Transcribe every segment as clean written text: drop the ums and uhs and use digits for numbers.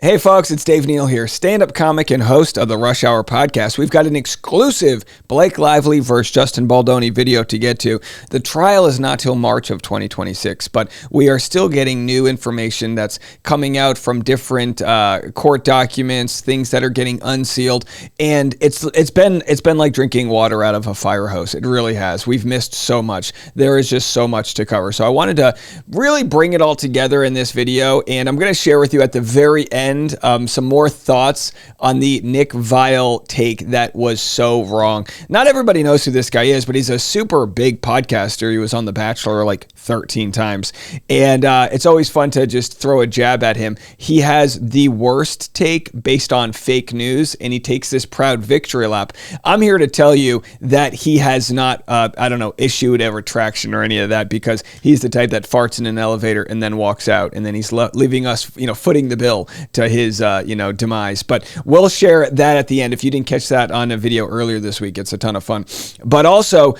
Hey folks, it's Dave Neal here, stand-up comic and host of the Rush Hour podcast. We've got an exclusive Blake Lively versus Justin Baldoni video to get to. The trial is not till March of 2026, but we are still getting new information that's coming out from different court documents, things that are getting unsealed, and it's been like drinking water out of a fire hose. It really has. We've missed so much. There is just so much to cover. So I wanted to really bring it all together in this video, and I'm going to share with you at the very end some more thoughts on the Nick Viall take that was so wrong. Not everybody knows who this guy is, but he's a super big podcaster. He was on The Bachelor like 13 times, and it's always fun to just throw a jab at him. He has the worst take based on fake news, and he takes this proud victory lap. I'm here to tell you that he has not, issued a retraction or any of that, because he's the type that farts in an elevator and then walks out, and then he's leaving us, footing the bill to his, demise. But we'll share that at the end. If you didn't catch that on a video earlier this week, it's a ton of fun. But also,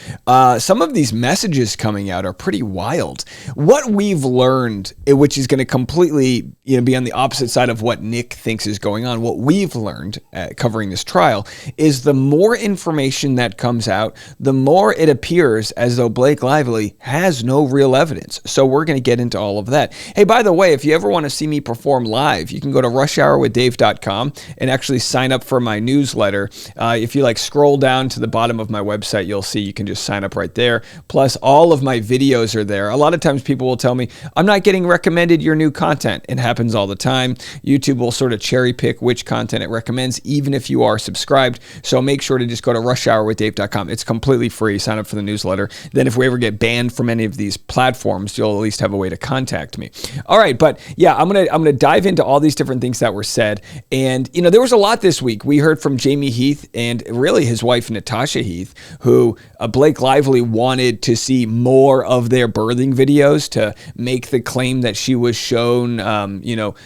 some of these messages coming out are pretty wild. What we've learned, which is going to completely, be on the opposite side of what Nick thinks is going on, what we've learned covering this trial is the more information that comes out, the more it appears as though Blake Lively has no real evidence. So we're going to get into all of that. Hey, by the way, if you ever want to see me perform live, you can go to rushhourwithdave.com and actually sign up for my newsletter. If you scroll down to the bottom of my website, you'll see you can just sign up right there. Plus, all of my videos are there. A lot of times people will tell me, I'm not getting recommended your new content. It happens all the time. YouTube will sort of cherry pick which content it recommends, even if you are subscribed. So make sure to just go to rushhourwithdave.com. It's completely free. Sign up for the newsletter. Then if we ever get banned from any of these platforms, you'll at least have a way to contact me. All right, but yeah, I'm gonna dive into all these different things that were said. And, there was a lot this week. We heard from Jamie Heath and really his wife, Natasha Heath, who Blake Lively wanted to see more of their birthing videos to make the claim that she was shown,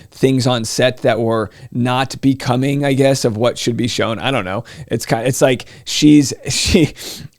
things on set that were not becoming, I guess, of what should be shown. I don't know. It's like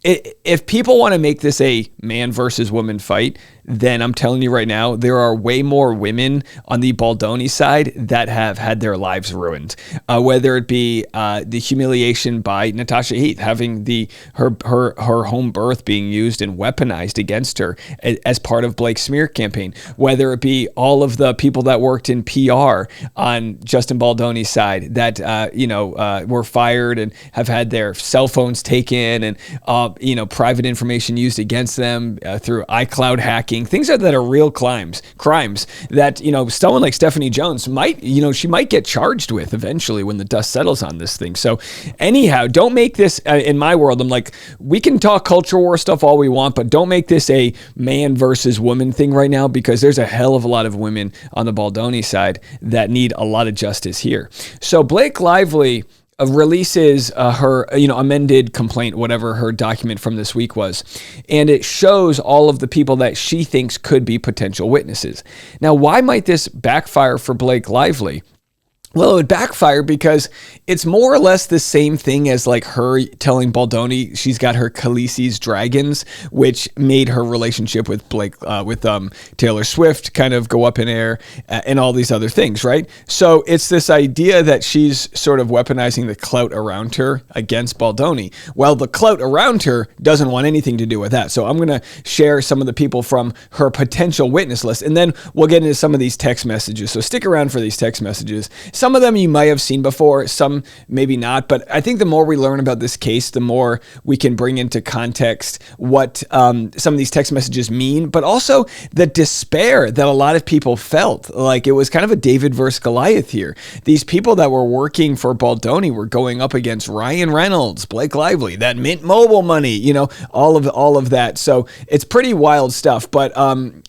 if people want to make this a man versus woman fight, then I'm telling you right now, there are way more women on the Baldoni side that have had their lives ruined. Whether it be the humiliation by Natasha Heath, having her home birth being used and weaponized against her as part of Blake's smear campaign. Whether it be all of the people that worked in PR on Justin Baldoni's side that were fired and have had their cell phones taken and private information used against them through iCloud hacking, things that are real crimes that, someone like Stephanie Jones might get charged with eventually when the dust settles on this thing. So anyhow, don't make this, in my world, I'm like, we can talk culture war stuff all we want, but don't make this a man versus woman thing right now, because there's a hell of a lot of women on the Baldoni side that need a lot of justice here. So Blake Lively releases her, amended complaint, whatever her document from this week was. And it shows all of the people that she thinks could be potential witnesses. Now, why might this backfire for Blake Lively? Well, it would backfire because it's more or less the same thing as her telling Baldoni she's got her Khaleesi's dragons, which made her relationship with Taylor Swift kind of go up in air and all these other things, right? So it's this idea that she's sort of weaponizing the clout around her against Baldoni. Well, the clout around her doesn't want anything to do with that. So I'm going to share some of the people from her potential witness list, and then we'll get into some of these text messages. So stick around for these text messages. Some of them you might have seen before, some maybe not, but I think the more we learn about this case, the more we can bring into context what some of these text messages mean, but also the despair that a lot of people felt. Like it was kind of a David versus Goliath here. These people that were working for Baldoni were going up against Ryan Reynolds, Blake Lively, that Mint Mobile money, all of that. So it's pretty wild stuff. But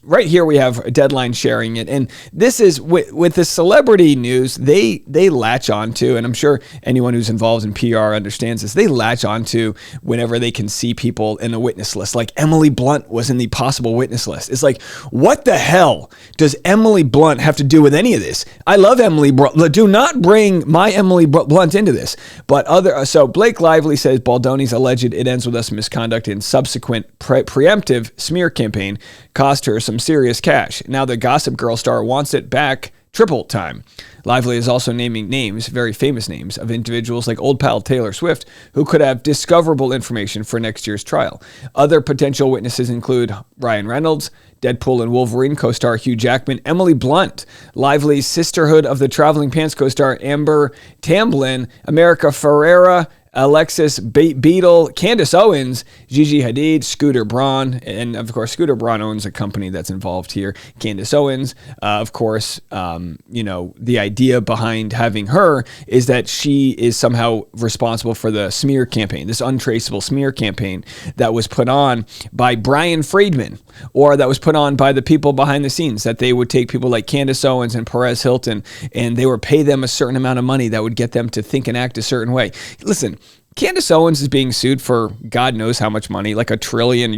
right here we have Deadline sharing it, and this is with the celebrity news. They latch onto, and I'm sure anyone who's involved in PR understands this, they latch onto whenever they can see people in a witness list. Like Emily Blunt was in the possible witness list. It's like, what the hell does Emily Blunt have to do with any of this? I love Emily Blunt. Do not bring my Emily Blunt into this. But so Blake Lively says Baldoni's alleged "it ends with us" misconduct and subsequent preemptive smear campaign cost her some serious cash. Now the Gossip Girl star wants it back triple time. Lively is also naming names, very famous names, of individuals like old pal Taylor Swift, who could have discoverable information for next year's trial. Other potential witnesses include Ryan Reynolds, Deadpool and Wolverine co-star Hugh Jackman, Emily Blunt, Lively's Sisterhood of the Traveling Pants co-star Amber Tamblyn, America Ferrera, Alexis Beadle, Candace Owens, Gigi Hadid, Scooter Braun, and of course Scooter Braun owns a company that's involved here. Candace Owens, of course, the idea behind having her is that she is somehow responsible for the smear campaign, this untraceable smear campaign that was put on by Brian Friedman, or that was put on by the people behind the scenes, that they would take people like Candace Owens and Perez Hilton, and they would pay them a certain amount of money that would get them to think and act a certain way. Listen, Candace Owens is being sued for God knows how much money, like €1 trillion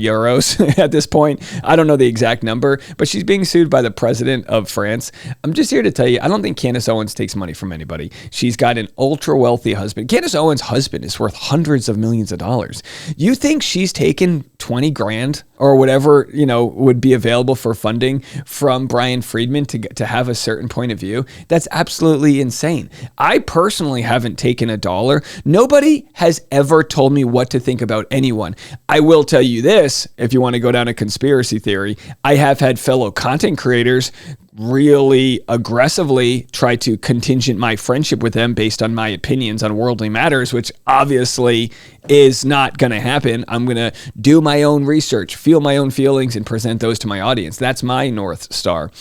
at this point. I don't know the exact number, but she's being sued by the president of France. I'm just here to tell you, I don't think Candace Owens takes money from anybody. She's got an ultra wealthy husband. Candace Owens' husband is worth hundreds of millions of dollars. You think she's taken 20 grand or whatever, would be available for funding from Brian Friedman to have a certain point of view? That's absolutely insane. I personally haven't taken $1. Nobody has ever told me what to think about anyone. I will tell you this, if you want to go down a conspiracy theory, I have had fellow content creators really aggressively try to contingent my friendship with them based on my opinions on worldly matters, which obviously is not going to happen. I'm going to do my own research, feel my own feelings, and present those to my audience. That's my North Star.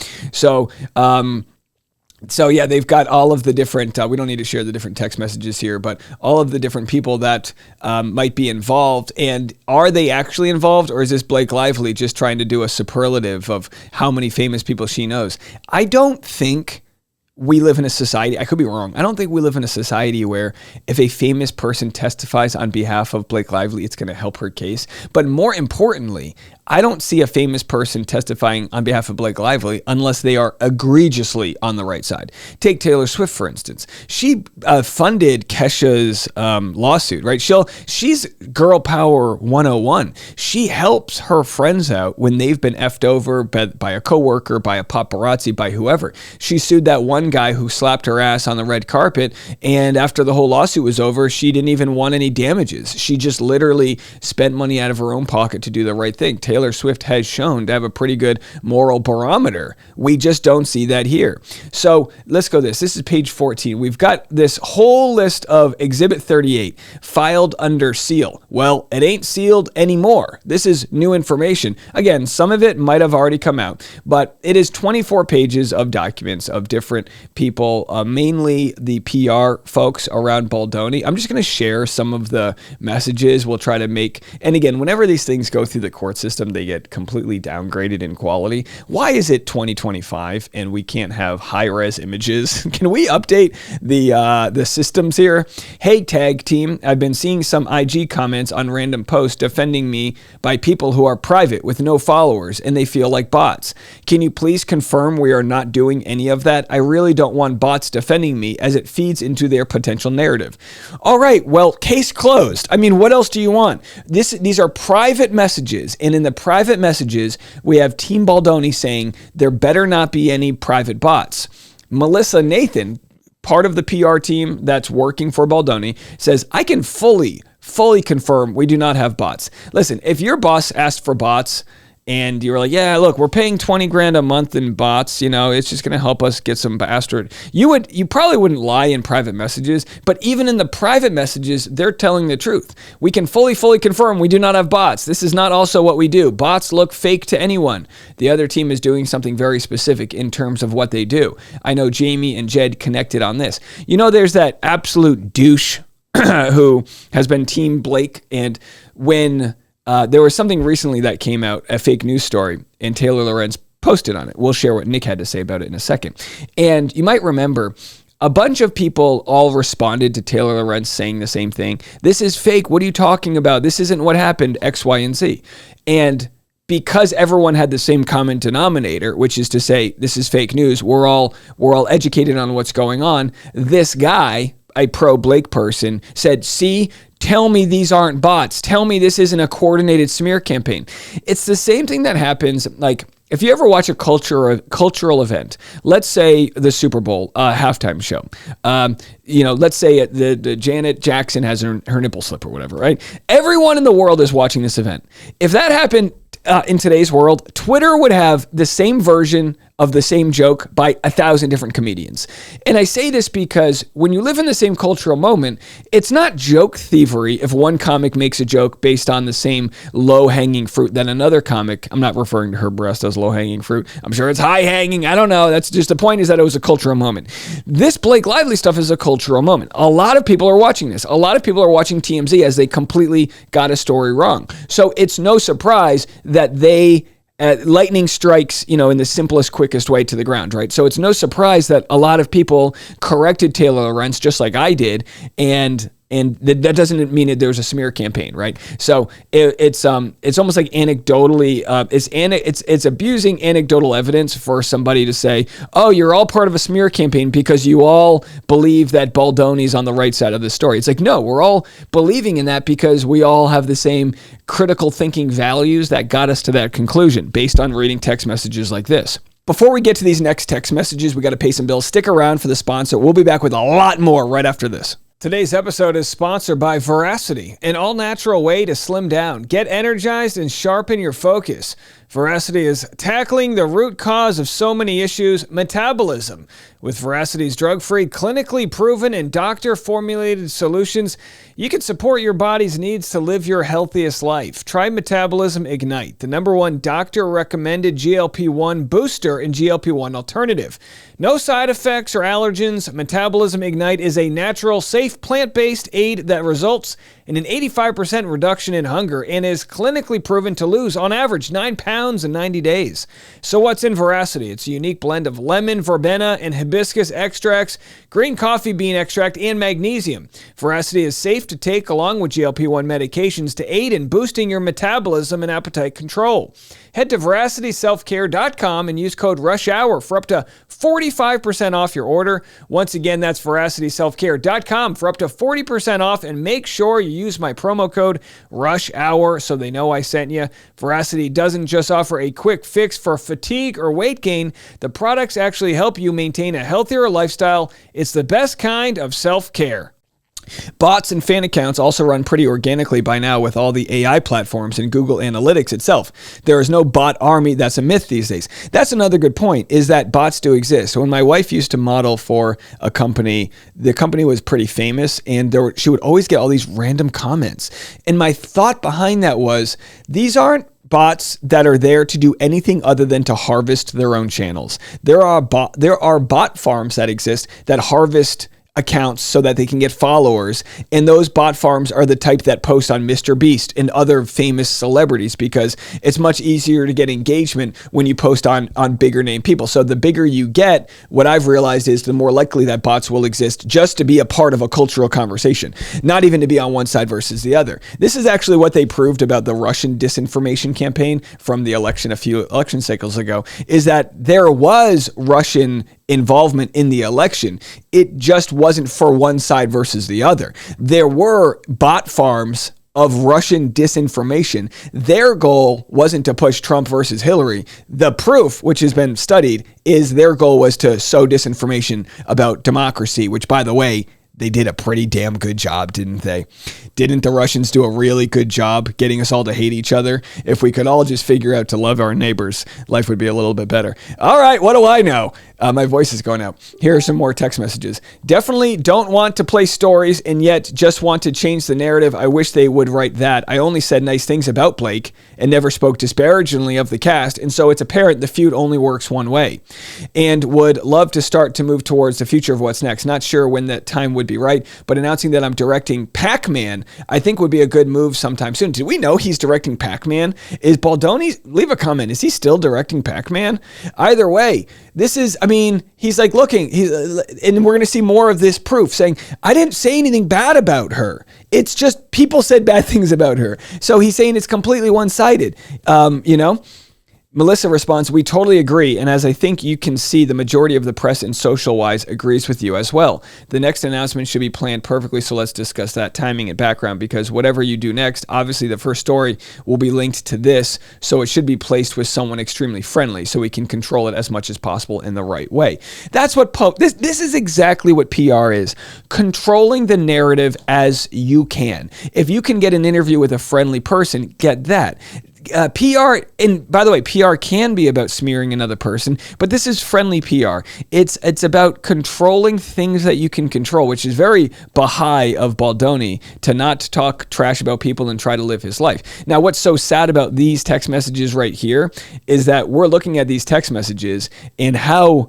So yeah, they've got all of the different, we don't need to share the different text messages here, but all of the different people that might be involved. And are they actually involved, or is this Blake Lively just trying to do a superlative of how many famous people she knows? I don't think we live in a society, I could be wrong, I don't think we live in a society where if a famous person testifies on behalf of Blake Lively, it's going to help her case. But more importantly, I don't see a famous person testifying on behalf of Blake Lively unless they are egregiously on the right side. Take Taylor Swift, for instance. She funded Kesha's lawsuit, right? She's girl power 101. She helps her friends out when they've been effed over by a coworker, by a paparazzi, by whoever. She sued that one guy who slapped her ass on the red carpet, and after the whole lawsuit was over, she didn't even want any damages. She just literally spent money out of her own pocket to do the right thing. Taylor Swift has shown to have a pretty good moral barometer. We just don't see that here. So let's go this. This is page 14. We've got this whole list of Exhibit 38 filed under seal. Well, it ain't sealed anymore. This is new information. Again, some of it might have already come out, but it is 24 pages of documents of different people, mainly the PR folks around Baldoni. I'm just going to share some of the messages we'll try to make. And again, whenever these things go through the court system, they get completely downgraded in quality. Why is it 2025 and we can't have high-res images? Can we update the systems here? Hey, tag team, I've been seeing some IG comments on random posts defending me by people who are private with no followers and they feel like bots. Can you please confirm we are not doing any of that? I really don't want bots defending me as it feeds into their potential narrative. All right, well, case closed. I mean, what else do you want? These are private messages, and in the private messages, we have Team Baldoni saying there better not be any private bots. Melissa Nathan, part of the PR team that's working for Baldoni, says, I can fully confirm we do not have bots. Listen, if your boss asked for bots and you were like, yeah, look, we're paying 20 grand a month in bots, it's just going to help us get some bastard. You probably wouldn't lie in private messages, but even in the private messages, they're telling the truth. We can fully confirm we do not have bots. This is not also what we do. Bots look fake to anyone. The other team is doing something very specific in terms of what they do. I know Jamie and Jed connected on this. There's that absolute douche who has been Team Blake, and when there was something recently that came out, a fake news story, and Taylor Lorenz posted on it. We'll share what Nick had to say about it in a second. And you might remember a bunch of people all responded to Taylor Lorenz saying the same thing. This is fake. What are you talking about? This isn't what happened, X, Y, and Z. And because everyone had the same common denominator, which is to say, this is fake news, we're all educated on what's going on. This guy, a pro-Blake person, said, see, tell me these aren't bots. Tell me this isn't a coordinated smear campaign. It's the same thing that happens, like, if you ever watch a cultural event, let's say the Super Bowl halftime show, let's say the Janet Jackson has her nipple slip or whatever, right? Everyone in the world is watching this event. If that happened in today's world, Twitter would have the same version of the same joke by 1,000 different comedians. And I say this because when you live in the same cultural moment, it's not joke thievery if one comic makes a joke based on the same low-hanging fruit that another comic, I'm not referring to her breast as low-hanging fruit, I'm sure it's high-hanging, I don't know, that's just the point is that it was a cultural moment. This Blake Lively stuff is a cultural moment. A lot of people are watching this. A lot of people are watching TMZ as they completely got a story wrong. So it's no surprise that they lightning strikes, in the simplest, quickest way to the ground, right? So it's no surprise that a lot of people corrected Taylor Lorenz just like I did, and that doesn't mean that there's a smear campaign, right? So it's almost like anecdotally, it's abusing anecdotal evidence for somebody to say, oh, you're all part of a smear campaign because you all believe that Baldoni's on the right side of the story. It's like, no, we're all believing in that because we all have the same critical thinking values that got us to that conclusion based on reading text messages like this. Before we get to these next text messages, we got to pay some bills. Stick around for the sponsor. We'll be back with a lot more right after this. Today's episode is sponsored by Veracity, an all-natural way to slim down, get energized, and sharpen your focus. Veracity is tackling the root cause of so many issues, metabolism. With Veracity's drug-free, clinically proven, and doctor-formulated solutions, you can support your body's needs to live your healthiest life. Try Metabolism Ignite, the #1 doctor-recommended GLP-1 booster and GLP-1 alternative. No side effects or allergens. Metabolism Ignite is a natural, safe, plant-based aid that results in an 85% reduction in hunger and is clinically proven to lose, on average, 9 pounds in 90 days. So what's in Veracity? It's a unique blend of lemon, verbena, and hibiscus extracts, green coffee bean extract, and magnesium. Veracity is safe to take along with GLP-1 medications to aid in boosting your metabolism and appetite control. Head to veracityselfcare.com and use code RUSHHOUR for up to 45% off your order. Once again, that's veracityselfcare.com for up to 40% off, and make sure you use my promo code RUSHHOUR so they know I sent you. Veracity doesn't just offer a quick fix for fatigue or weight gain. The products actually help you maintain a healthier lifestyle. It's the best kind of self-care. Bots and fan accounts also run pretty organically by now with all the AI platforms and Google Analytics itself. There is no bot army. That's a myth these days. That's another good point, is that bots do exist. So when my wife used to model for a company, the company was pretty famous, and she would always get all these random comments. And my thought behind that was, these aren't bots that are there to do anything other than to harvest their own channels. There are bot farms that exist that harvest accounts so that they can get followers, and those bot farms are the type that post on Mr. Beast and other famous celebrities because it's much easier to get engagement when you post on bigger name people. So the bigger you get, what I've realized is the more likely that bots will exist just to be a part of a cultural conversation, not even to be on one side versus the other. This is actually what they proved about the Russian disinformation campaign from the election a few election cycles ago, is that there was Russian involvement in the election. It just wasn't for one side versus the other. There were bot farms of Russian disinformation. Their goal wasn't to push Trump versus Hillary. The proof, which has been studied, is their goal was to sow disinformation about democracy, which, by the way, they did a pretty damn good job, didn't they? Didn't the Russians do a really good job getting us all to hate each other? If we could all just figure out to love our neighbors, life would be a little bit better. All right, what do I know? My voice is going out. Here are some more text messages. Definitely don't want to play stories and yet just want to change the narrative. I wish they would write that. I only said nice things about Blake and never spoke disparagingly of the cast, and so it's apparent the feud only works one way. And would love to start to move towards the future of what's next. Not sure when that time would be right, but announcing that I'm directing Pac-Man, I think would be a good move sometime soon. Do we know he's directing Pac-Man? Is Baldoni, leave a comment, is he still directing Pac-Man? Either way, this is, he's like looking, and we're going to see more of this proof saying, I didn't say anything bad about her. It's just people said bad things about her. So he's saying it's completely one-sided, Melissa responds, we totally agree, and as I think you can see, the majority of the press and social-wise agrees with you as well. The next announcement should be planned perfectly, so let's discuss that timing and background, because whatever you do next, obviously the first story will be linked to this, so it should be placed with someone extremely friendly, so we can control it as much as possible in the right way. That's what this is exactly what PR is. Controlling the narrative as you can. If you can get an interview with a friendly person, get that. PR, and by the way, PR can be about smearing another person, but this is friendly PR. It's about controlling things that you can control, which is very Baha'i of Baldoni to not talk trash about people and try to live his life. Now, what's so sad about these text messages right here is that we're looking at these text messages and how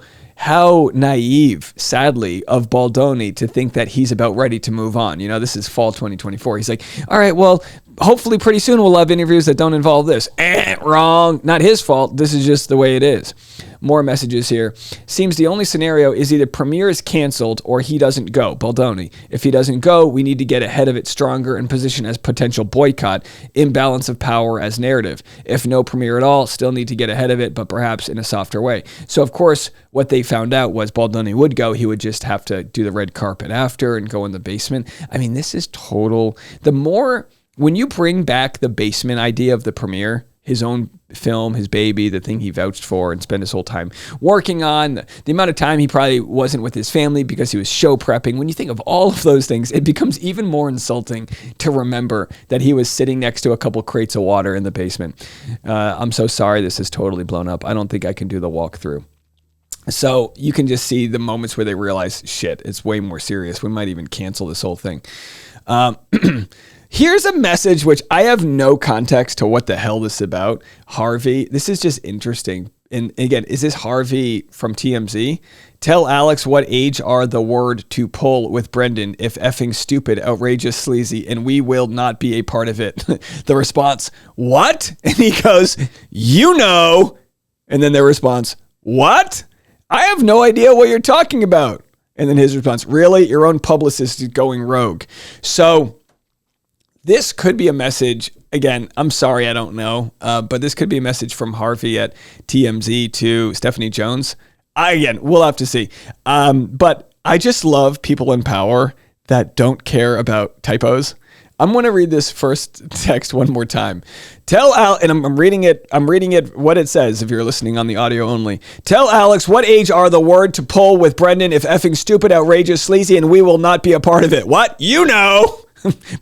naive, sadly, of Baldoni to think that he's about ready to move on. You know, this is fall 2024. He's like, all right, well, hopefully pretty soon we'll have interviews that don't involve this. Wrong. Not his fault. This is just the way it is. More messages here. Seems the only scenario is either premiere is canceled or he doesn't go. Baldoni. If he doesn't go, we need to get ahead of it stronger and position as potential boycott. Imbalance of power as narrative. If no premiere at all, still need to get ahead of it, but perhaps in a softer way. So, of course, what they found out was Baldoni would go. He would just have to do the red carpet after and go in the basement. I mean, this is total. When you bring back the basement idea of the premiere, his own film, his baby, the thing he vouched for and spent his whole time working on, the amount of time he probably wasn't with his family because he was show prepping. When you think of all of those things, it becomes even more insulting to remember that he was sitting next to a couple crates of water in the basement. I'm so sorry this is totally blown up. I don't think I can do the walkthrough. So you can just see the moments where they realize, shit, it's way more serious. We might even cancel this whole thing. Here's a message which I have no context to what the hell this is about. Harvey, this is just interesting. And again, is this Harvey from TMZ? Tell Alex what age are the word to pull with Brendan if effing stupid, outrageous, sleazy, and we will not be a part of it. The response, what? And he goes, you know. And then their response, what? I have no idea what you're talking about. And then his response, really? Your own publicist is going rogue. So this could be a message. Again, I'm sorry, I don't know. But this could be a message from Harvey at TMZ to Stephanie Jones. We'll have to see. But I just love people in power that don't care about typos. I'm going to read this first text one more time. Tell Al, and I'm reading it what it says if you're listening on the audio only. Tell Alex what age are the word to pull with Brendan if effing stupid, outrageous, sleazy, and we will not be a part of it. What? You know.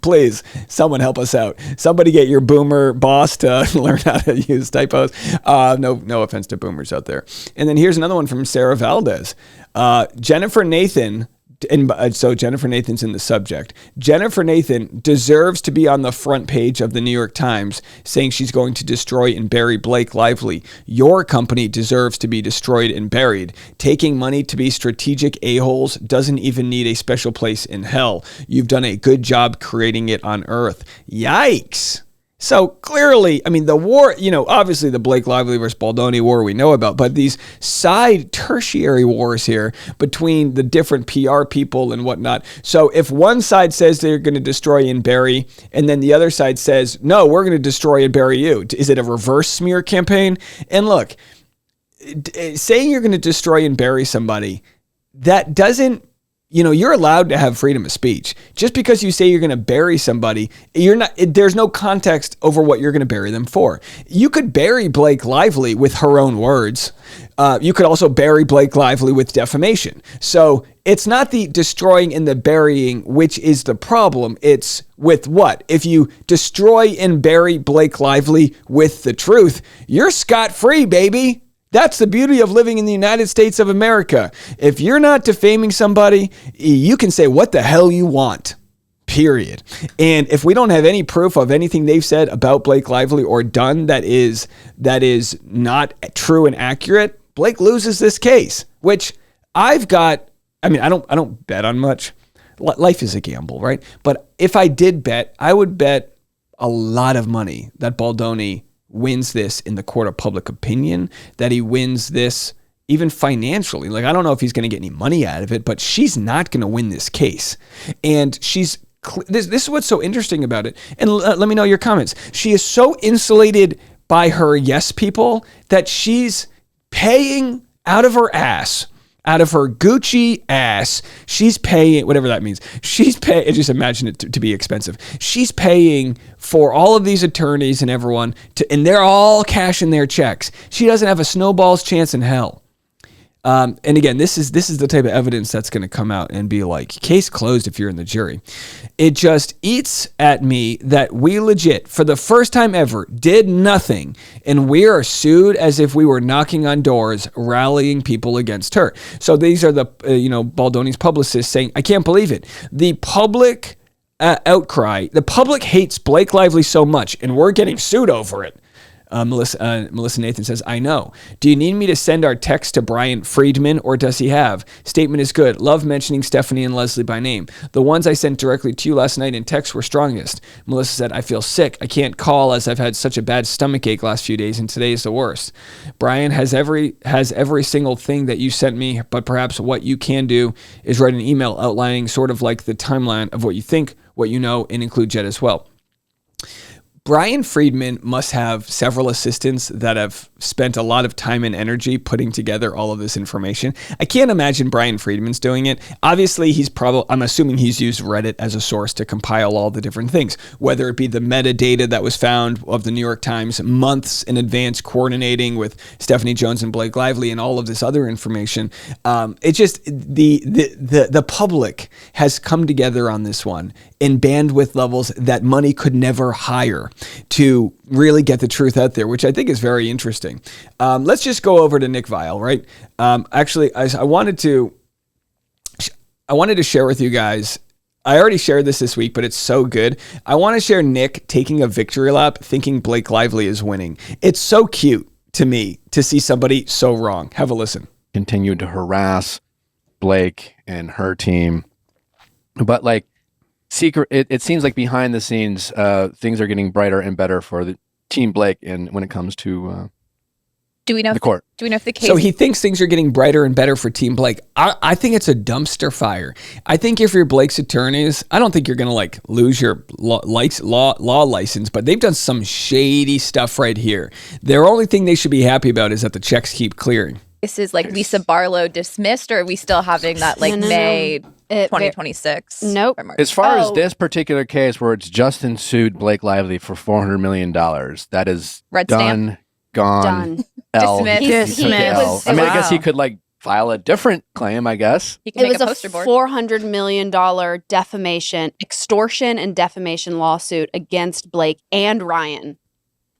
Please, someone help us out. Somebody get your boomer boss to learn how to use typos. No offense to boomers out there. And then here's another one from Sarah Valdez. Jennifer Nathan, so Jennifer Nathan's in the subject. Jennifer Nathan deserves to be on the front page of the New York Times saying she's going to destroy and bury Blake Lively. Your company deserves to be destroyed and buried. Taking money to be strategic a-holes doesn't even need a special place in hell. You've done a good job creating it on Earth. Yikes. So clearly, I mean, the war, obviously the Blake Lively versus Baldoni war we know about, but these side tertiary wars here between the different PR people and whatnot. So if one side says they're going to destroy and bury, and then the other side says, no, we're going to destroy and bury you. Is it a reverse smear campaign? And look, saying you're going to destroy and bury somebody, that doesn't, you're allowed to have freedom of speech. Just because you say you're going to bury somebody, there's no context over what you're going to bury them for. You could bury Blake Lively with her own words. You could also bury Blake Lively with defamation. So it's not the destroying and the burying which is the problem. It's with what? If you destroy and bury Blake Lively with the truth, you're scot-free, baby. That's the beauty of living in the United States of America. If you're not defaming somebody, you can say what the hell you want, period. And if we don't have any proof of anything they've said about Blake Lively or done that is not true and accurate, Blake loses this case, which I don't bet on much. Life is a gamble, right? But if I did bet, I would bet a lot of money that Baldoni wins this in the court of public opinion, that he wins this even financially. Like, I don't know if he's going to get any money out of it, but she's not going to win this case. And this is what's so interesting about it. And let me know your comments. She is so insulated by her yes people that she's paying out of her ass, out of her Gucci ass. She's paying, whatever that means. She's paying, just imagine it to be expensive. She's paying for all of these attorneys and everyone and they're all cashing their checks. She doesn't have a snowball's chance in hell. And again, this is the type of evidence that's going to come out and be like, case closed if you're in the jury. It just eats at me that we legit, for the first time ever, did nothing, and we are sued as if we were knocking on doors, rallying people against her. So these are the, Baldoni's publicists saying, I can't believe it. The public outcry, the public hates Blake Lively so much, and we're getting sued over it. Melissa Nathan says, I know. Do you need me to send our text to Brian Friedman, or does he have? Statement is good. Love mentioning Stephanie and Leslie by name. The ones I sent directly to you last night in text were strongest. Melissa said, I feel sick. I can't call as I've had such a bad stomach ache last few days, and today is the worst. Brian has every single thing that you sent me, but perhaps what you can do is write an email outlining sort of like the timeline of what you think, what you know, and include Jed as well. Brian Friedman must have several assistants that have spent a lot of time and energy putting together all of this information. I can't imagine Brian Friedman's doing it. Obviously, I'm assuming he's used Reddit as a source to compile all the different things, whether it be the metadata that was found of the New York Times months in advance, coordinating with Stephanie Jones and Blake Lively and all of this other information. It just, the public has come together on this one in bandwidth levels that money could never hire to really get the truth out there, which I think is very interesting. Let's just go over to Nick Viall, right? Actually, I wanted to share with you guys. I already shared this week, but it's so good. I want to share Nick taking a victory lap, thinking Blake Lively is winning. It's so cute to me to see somebody so wrong. Have a listen. Continued to harass Blake and her team, but like, it seems like behind the scenes, things are getting brighter and better for the Team Blake, and when it comes to the court. Do we know if the case? So he thinks things are getting brighter and better for Team Blake. I think it's a dumpster fire. I think if you're Blake's attorneys, I don't think you're going to lose your law license, but they've done some shady stuff right here. Their only thing they should be happy about is that the checks keep clearing. This is like Lisa Barlow dismissed, or are we still having that May 2026? Nope. As far as this particular case where it's Justin sued Blake Lively for $400 million, that is Red done, gone, L. Dismissed. L. I mean, I guess he could file a different claim, I guess. He can It make was a poster board. $400 million defamation, extortion and defamation lawsuit against Blake and Ryan.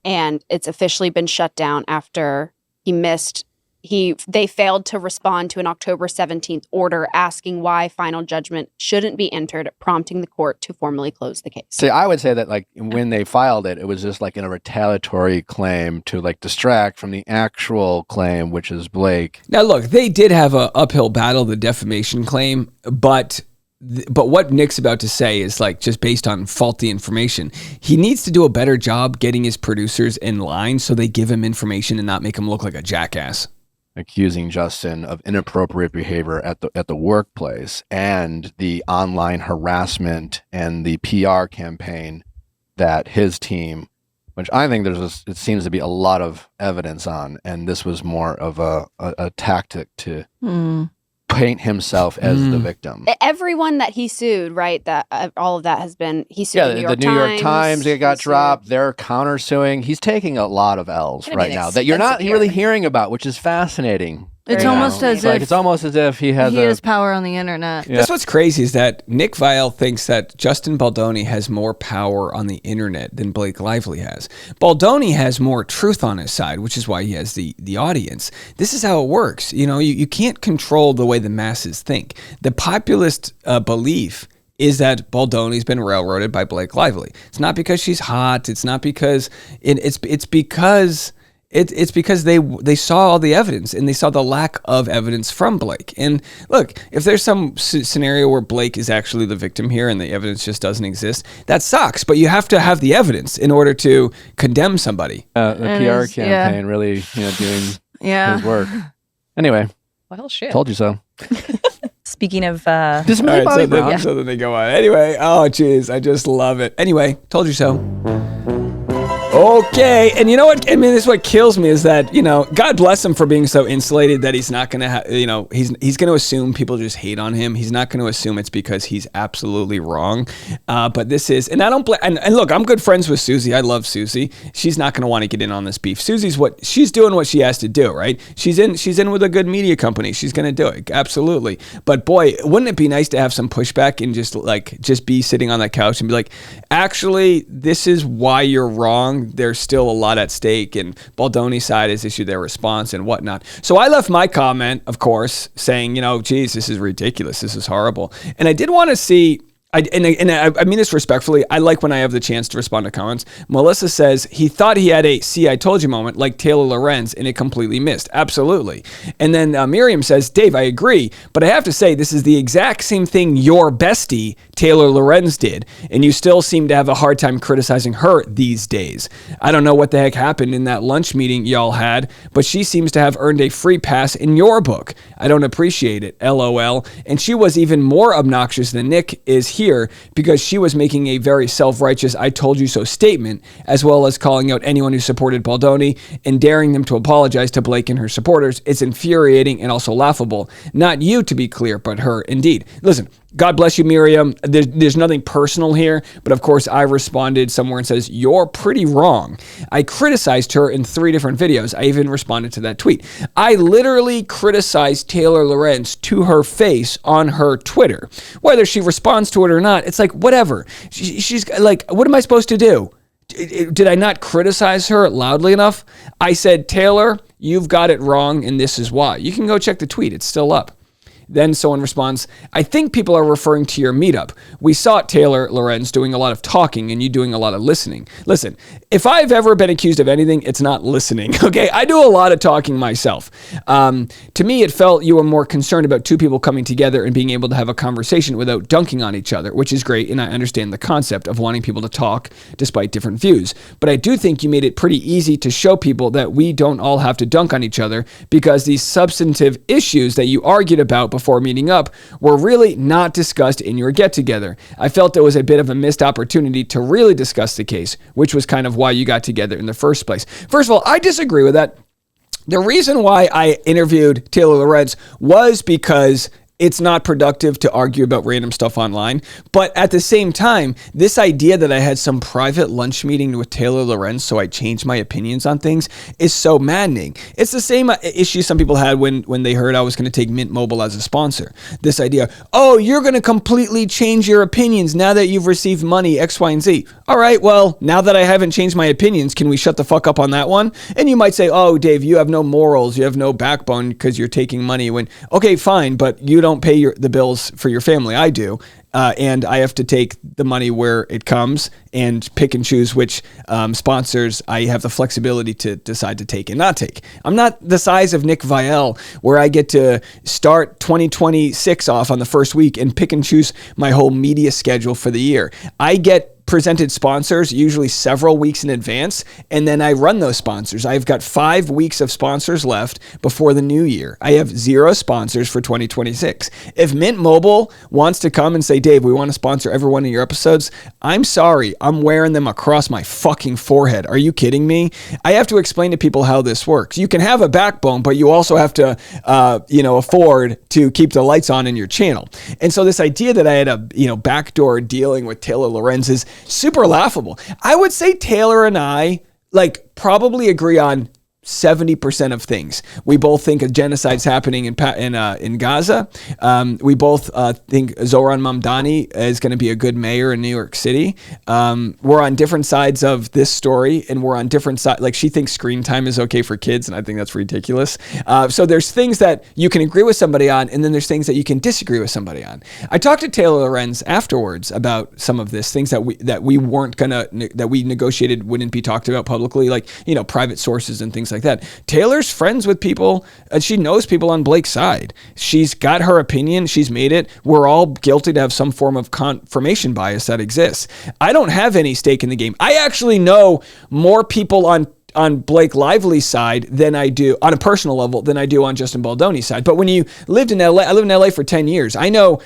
And it's officially been shut down after they failed to respond to an October 17th order asking why final judgment shouldn't be entered, prompting the court to formally close the case. See, I would say that when they filed it, it was just in a retaliatory claim to distract from the actual claim, which is Blake. Now, look, they did have an uphill battle, the defamation claim, but what Nick's about to say is just based on faulty information. He needs to do a better job getting his producers in line so they give him information and not make him look like a jackass. Accusing Justin of inappropriate behavior at the workplace and the online harassment and the PR campaign that his team, which I think it seems to be a lot of evidence on, and this was more of a tactic to paint himself as the victim. Everyone that he sued, right? That all of that has been he sued. The New York Times. It got dropped. They're countersuing. He's taking a lot of L's right now that you're not really hearing about, which is fascinating. It's almost as if he has power on the internet. Yeah. That's what's crazy is that Nick Viall thinks that Justin Baldoni has more power on the internet than Blake Lively has. Baldoni has more truth on his side, which is why he has the audience. This is how it works. You can't control the way the masses think. The populist belief is that Baldoni's been railroaded by Blake Lively. It's not because she's hot. It's not because it's because they saw all the evidence and they saw the lack of evidence from Blake. And look, if there's some scenario where Blake is actually the victim here and the evidence just doesn't exist, that sucks. But you have to have the evidence in order to condemn somebody. The PR campaign really, doing his work. Anyway, well, shit. Told you so. Speaking of, so then they go on. Anyway, oh geez, I just love it. Anyway, told you so. Okay, and you know what? I mean, this is what kills me is that, God bless him for being so insulated that he's not going to, he's going to assume people just hate on him. He's not going to assume it's because he's absolutely wrong. But this is, and I don't blame, and look, I'm good friends with Susie. I love Susie. She's not going to want to get in on this beef. She's doing what she has to do, right? She's in with a good media company. She's going to do it. Absolutely. But boy, wouldn't it be nice to have some pushback and just be sitting on that couch and be like, actually, this is why you're wrong. There's still a lot at stake, and Baldoni's side has issued their response and whatnot. So I left my comment, of course, saying, geez, this is ridiculous. This is horrible. And I did want to see, I mean this respectfully, I like when I have the chance to respond to comments. Melissa says he thought he had a "see, I told you" moment like Taylor Lorenz, and it completely missed. Absolutely. And then Miriam says, Dave, I agree, but I have to say this is the exact same thing your bestie Taylor Lorenz did, and you still seem to have a hard time criticizing her these days. I don't know what the heck happened in that lunch meeting y'all had, but she seems to have earned a free pass in your book. I don't appreciate it, LOL. And she was even more obnoxious than Nick is here because she was making a very self-righteous "I told you so" statement, as well as calling out anyone who supported Baldoni and daring them to apologize to Blake and her supporters. It's infuriating and also laughable. Not you, to be clear, but her, indeed. Listen, God bless you, Miriam. There's nothing personal here, but of course I responded somewhere and says, you're pretty wrong. I criticized her in 3 different videos. I even responded to that tweet. I literally criticized Taylor Lorenz to her face on her Twitter. Whether she responds to it or not, it's like, whatever. She's like, what am I supposed to do? Did I not criticize her loudly enough? I said, Taylor, you've got it wrong, and this is why. You can go check the tweet. It's still up. Then someone responds, I think people are referring to your meetup. We saw Taylor Lorenz doing a lot of talking and you doing a lot of listening. Listen, if I've ever been accused of anything, it's not listening, okay? I do a lot of talking myself. To me, it felt you were more concerned about 2 people coming together and being able to have a conversation without dunking on each other, which is great, and I understand the concept of wanting people to talk despite different views. But I do think you made it pretty easy to show people that we don't all have to dunk on each other because these substantive issues that you argued about before meeting up were really not discussed in your get-together. I felt there was a bit of a missed opportunity to really discuss the case, which was kind of why you got together in the first place. First of all, I disagree with that. The reason why I interviewed Taylor Lorenz was because it's not productive to argue about random stuff online. But at the same time, this idea that I had some private lunch meeting with Taylor Lorenz so I changed my opinions on things is so maddening. It's the same issue some people had when they heard I was going to take Mint Mobile as a sponsor. This idea, oh, you're going to completely change your opinions now that you've received money, X, Y, and Z. All right, well, now that I haven't changed my opinions, can we shut the fuck up on that one? And you might say, oh, Dave, you have no morals, you have no backbone because you're taking money when, okay, fine, but you don't pay the bills for your family. I do. And I have to take the money where it comes and pick and choose which sponsors I have the flexibility to decide to take and not take. I'm not the size of Nick Viall where I get to start 2026 off on the first week and pick and choose my whole media schedule for the year. I get presented sponsors usually several weeks in advance, and then I run those sponsors. I've got 5 weeks of sponsors left before the new year. I have 0 sponsors for 2026. If Mint Mobile wants to come and say, Dave, we want to sponsor every one of your episodes, I'm sorry, I'm wearing them across my fucking forehead. Are you kidding me? I have to explain to people how this works. You can have a backbone, but you also have to, afford to keep the lights on in your channel. And so this idea that I had a, backdoor dealing with Taylor Lorenz is super laughable. I would say Taylor and I probably agree on 70% of things. We both think a genocide's happening in Gaza. We both think Zohran Mamdani is going to be a good mayor in New York City. We're on different sides of this story, and we're on different sides. Like, she thinks screen time is okay for kids, and I think that's ridiculous. So there's things that you can agree with somebody on, and then there's things that you can disagree with somebody on. I talked to Taylor Lorenz afterwards about some of this, things that we weren't gonna, that we negotiated wouldn't be talked about publicly, like, private sources and things like that. Taylor's friends with people, she knows people on Blake's side. She's got her opinion, she's made it. We're all guilty to have some form of confirmation bias that exists. I don't have any stake in the game. I actually know more people on on Blake Lively's side than I do on a personal level than I do on Justin Baldoni's side. But when you lived in LA, I lived in LA for 10 years. I know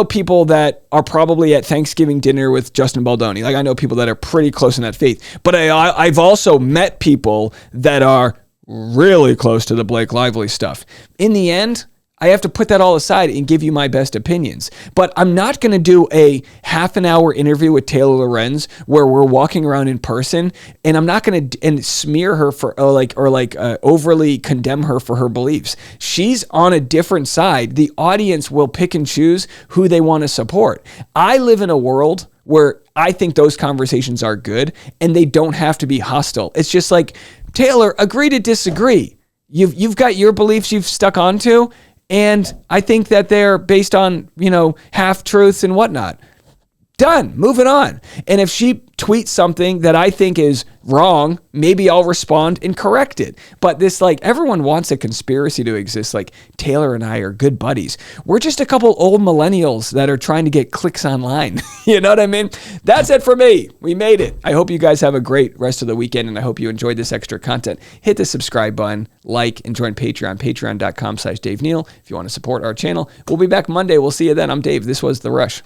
people that are probably at Thanksgiving dinner with Justin Baldoni. Like I know people that are pretty close in that faith. But I've also met people that are really close to the Blake Lively stuff. In the end, I have to put that all aside and give you my best opinions. But I'm not going to do a half an hour interview with Taylor Lorenz where we're walking around in person, and I'm not going to smear her for overly condemn her for her beliefs. She's on a different side. The audience will pick and choose who they want to support. I live in a world where I think those conversations are good and they don't have to be hostile. It's just like, Taylor, agree to disagree. You've got your beliefs you've stuck onto, and I think that they're based on, half-truths and whatnot. Done. Moving on. And if she tweets something that I think is wrong, maybe I'll respond and correct it. But this, everyone wants a conspiracy to exist. Like, Taylor and I are good buddies. We're just a couple old millennials that are trying to get clicks online. You know what I mean? That's it for me. We made it. I hope you guys have a great rest of the weekend, and I hope you enjoyed this extra content. Hit the subscribe button, and join Patreon, patreon.com/Dave Neal if you want to support our channel. We'll be back Monday. We'll see you then. I'm Dave. This was The Rush.